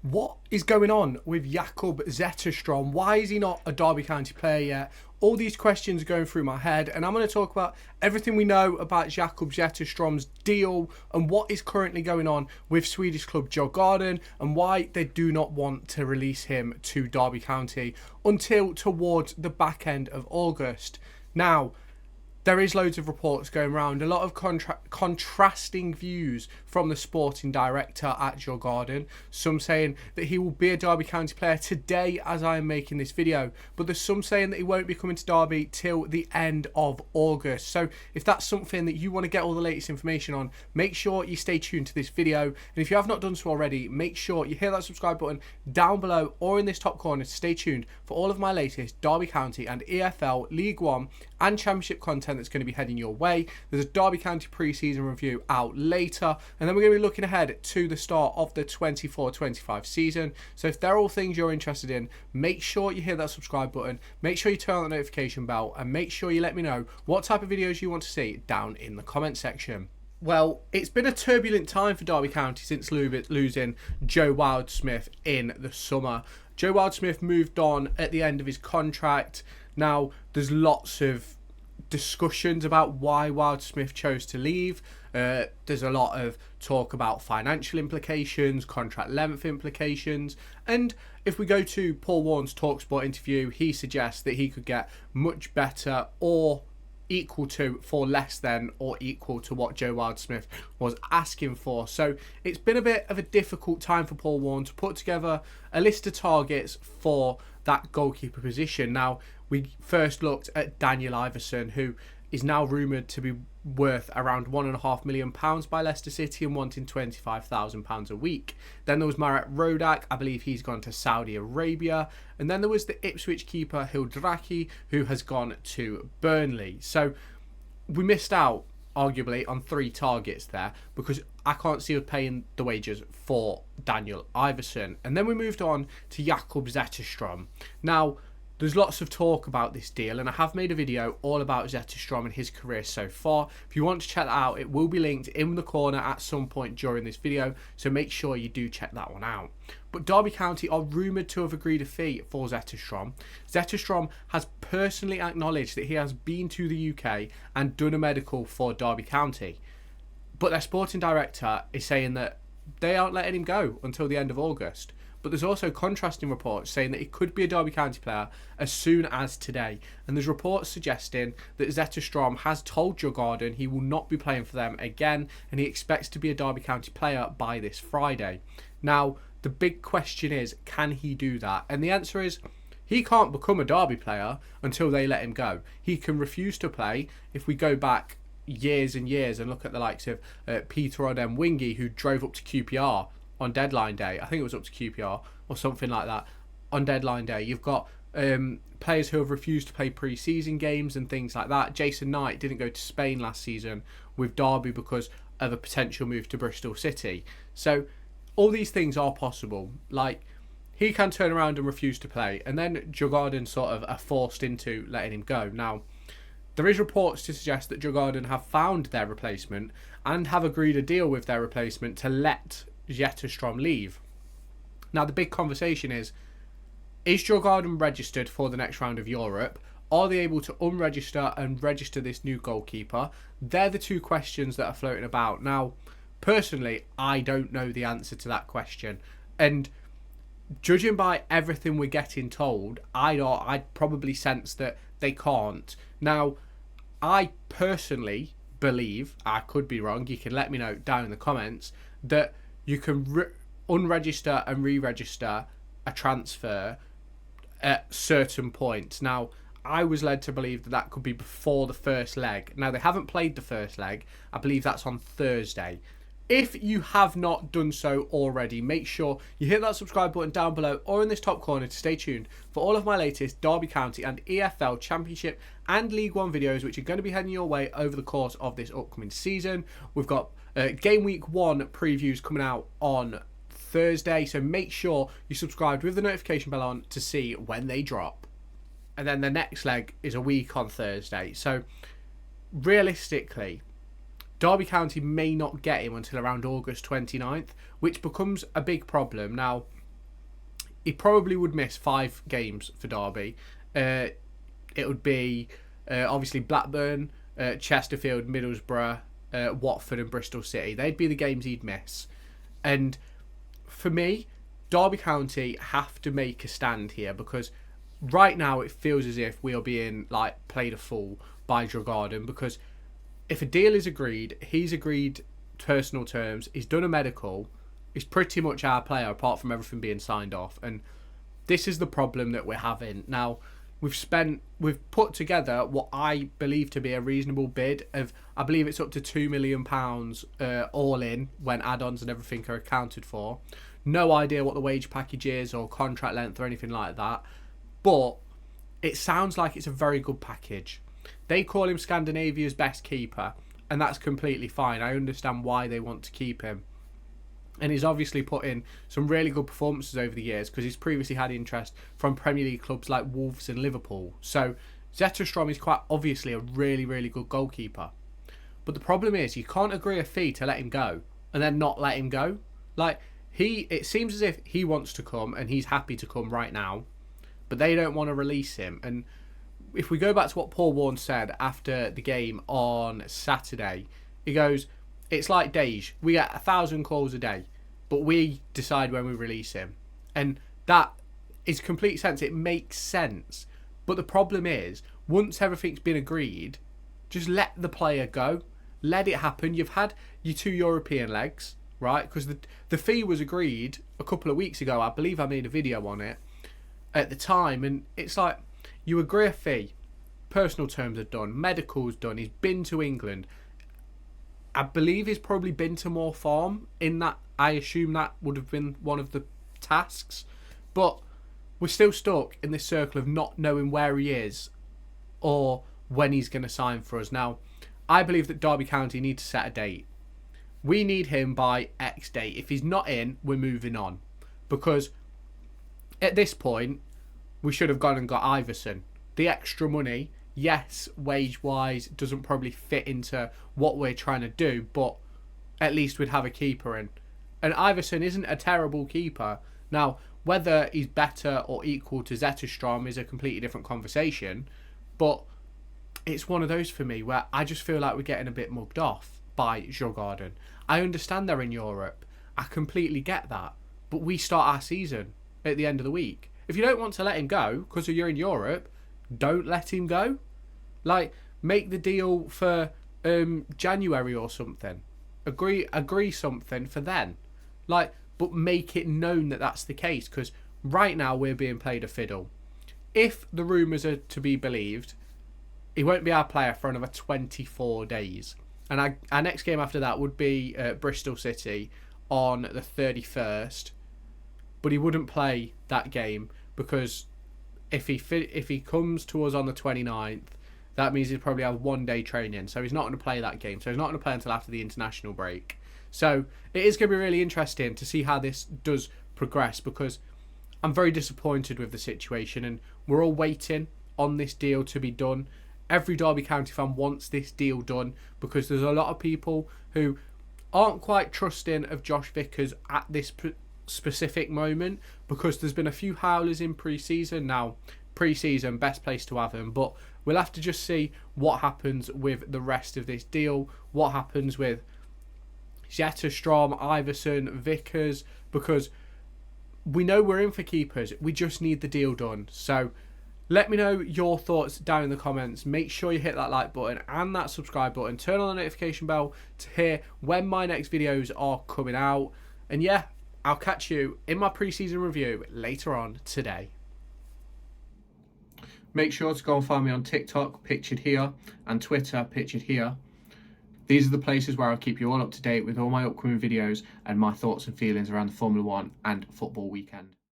What is going on with Jacob Zetterstrom? Why is he not a Derby County player yet? All these questions are going through my head, and I'm going to talk about everything we know about Jacob Zetterstrom's deal and what is currently going on with Swedish club Djurgarden and why they do not want to release him to Derby County until towards the back end of August. Now, there is loads of reports going around, a lot of contrasting views from the sporting director at Djurgarden. Some saying that he will be a Derby County player today as I am making this video, but there's some saying that he won't be coming to Derby till the end of August. So if that's something that you want to get all the latest information on, make sure you stay tuned to this video. And if you have not done so already, make sure you hit that subscribe button down below or in this top corner to stay tuned for all of my latest Derby County and EFL, League One and Championship content that's going to be heading your way. There's a Derby County pre-season review out later, and then we're going to be looking ahead to the start of the 24-25 season. So if they're all things you're interested in, make sure you hit that subscribe button, make sure you turn on the notification bell, and make sure you let me know what type of videos you want to see down in the comment section. Well, it's been a turbulent time for Derby County since losing Joe Wildsmith in the summer. Joe Wildsmith moved on at the end of his contract. Now, there's lots of discussions about why Wildsmith chose to leave. There's a lot of talk about financial implications, contract length implications, and if we go to Paul Warne's TalkSport interview, he suggests that he could get much better or equal to for less than or equal to what Joe Wildsmith was asking for. So it's been a bit of a difficult time for Paul Warne to put together a list of targets for that goalkeeper position. Now, we first looked at Daniel Iverson, who is now rumoured to be worth around £1.5 million by Leicester City and wanting £25,000 a week. Then there was Marat Rodak, I believe he's gone to Saudi Arabia. And then there was the Ipswich keeper Hildraki, who has gone to Burnley. So we missed out, arguably, on 3 targets there because I can't see us paying the wages for Daniel Iverson. And then we moved on to Jacob Zetterstrom. Now, there's lots of talk about this deal, and I have made a video all about Zetterstrom and his career so far. If you want to check that out, it will be linked in the corner at some point during this video, so make sure you do check that one out. But Derby County are rumoured to have agreed a fee for Zetterstrom. Zetterstrom has personally acknowledged that he has been to the UK and done a medical for Derby County. But their sporting director is saying that they aren't letting him go until the end of August. But there's also contrasting reports saying that he could be a Derby County player as soon as today. And there's reports suggesting that Zetterstrom has told Djurgarden he will not be playing for them again and he expects to be a Derby County player by this Friday. Now, the big question is, can he do that? And the answer is, he can't become a Derby player until they let him go. He can refuse to play. If we go back years and years and look at the likes of Peter Odem Wingy, who drove up to QPR on deadline day. I think it was up to QPR or something like that on deadline day. You've got players who have refused to play pre-season games and things like that. Jason Knight didn't go to Spain last season with Derby because of a potential move to Bristol City. So all these things are possible. Like, he can turn around and refuse to play, and then Djurgarden sort of are forced into letting him go. Now, there is reports to suggest that Djurgarden have found their replacement and have agreed a deal with their replacement to let Zetterstrom leave. Now, the big conversation is Djurgarden registered for the next round of Europe? Are they able to unregister and register this new goalkeeper? They're the 2 questions that are floating about. Now, personally, I don't know the answer to that question. And judging by everything we're getting told, I'd probably sense that they can't. Now, I personally believe, I could be wrong, you can let me know down in the comments, that you can unregister and re-register a transfer at certain points. Now, I was led to believe that that could be before the first leg. Now, they haven't played the first leg. I believe that's on Thursday. If you have not done so already, make sure you hit that subscribe button down below or in this top corner to stay tuned for all of my latest Derby County and EFL Championship and League One videos, which are going to be heading your way over the course of this upcoming season. We've got Game Week 1 previews coming out on Thursday, so make sure you subscribe with the notification bell on to see when they drop. And then the next leg is a week on Thursday. So realistically, Derby County may not get him until around August 29th, which becomes a big problem. Now, he probably would miss 5 games for Derby. It would be obviously Blackburn, Chesterfield, Middlesbrough, Watford and Bristol City. They'd be the games he'd miss. And for me, Derby County have to make a stand here, because right now it feels as if we are being played a fool by Djurgarden, because if a deal is agreed, he's agreed personal terms, he's done a medical, he's pretty much our player apart from everything being signed off. And this is the problem that we're having. Now, we've put together what I believe to be a reasonable bid of, I believe it's up to £2 million all in when add-ons and everything are accounted for. No idea what the wage package is or contract length or anything like that, but it sounds like it's a very good package. They call him Scandinavia's best keeper, and that's completely fine. I understand why they want to keep him. And he's obviously put in some really good performances over the years, because he's previously had interest from Premier League clubs like Wolves and Liverpool. So Zetterstrom is quite obviously a really, really good goalkeeper. But the problem is you can't agree a fee to let him go and then not let him go. It seems as if he wants to come and he's happy to come right now, but they don't want to release him. And if we go back to what Paul Warne said after the game on Saturday, he goes, it's like Dej. We get 1,000 calls a day, but we decide when we release him. And that is complete sense. It makes sense. But the problem is, once everything's been agreed, just let the player go. Let it happen. You've had your 2 European legs, right? Because the fee was agreed a couple of weeks ago. I believe I made a video on it at the time. And it's like, you agree a fee. Personal terms are done. Medical's done. He's been to England. I believe he's probably been to Moor Farm. In that, I assume that would have been one of the tasks. But we're still stuck in this circle of not knowing where he is or when he's going to sign for us. Now, I believe that Derby County need to set a date. We need him by X date. If he's not in, we're moving on. Because at this point, we should have gone and got Iverson. The extra money, yes, wage-wise, doesn't probably fit into what we're trying to do, but at least we'd have a keeper in. And Iverson isn't a terrible keeper. Now, whether he's better or equal to Zetterstrom is a completely different conversation, but it's one of those for me where I just feel like we're getting a bit mugged off by Djurgarden. I understand they're in Europe. I completely get that. But we start our season at the end of the week. If you don't want to let him go because you're in Europe, don't let him go. Make the deal for January or something. Agree something for then. But make it known that that's the case, because right now we're being played a fiddle. If the rumours are to be believed, he won't be our player for another 24 days. And our next game after that would be Bristol City on the 31st. But he wouldn't play that game, because if he comes to us on the 29th, that means he'd probably have 1 day training. So he's not going to play that game. So he's not going to play until after the international break. So it is going to be really interesting to see how this does progress, because I'm very disappointed with the situation, and we're all waiting on this deal to be done. Every Derby County fan wants this deal done, because there's a lot of people who aren't quite trusting of Josh Vickers at this specific moment, because there's been a few howlers in pre-season. Now, pre-season, best place to have him, but we'll have to just see what happens with the rest of this deal, what happens with Zetterstrom, Iverson, Vickers, because we know we're in for keepers. We just need the deal done. So let me know your thoughts down in the comments. Make sure you hit that like button and that subscribe button. Turn on the notification bell to hear when my next videos are coming out. And yeah, I'll catch you in my pre-season review later on today. Make sure to go and find me on TikTok, pictured here, and Twitter, pictured here. These are the places where I'll keep you all up to date with all my upcoming videos and my thoughts and feelings around the Formula 1 and football weekend.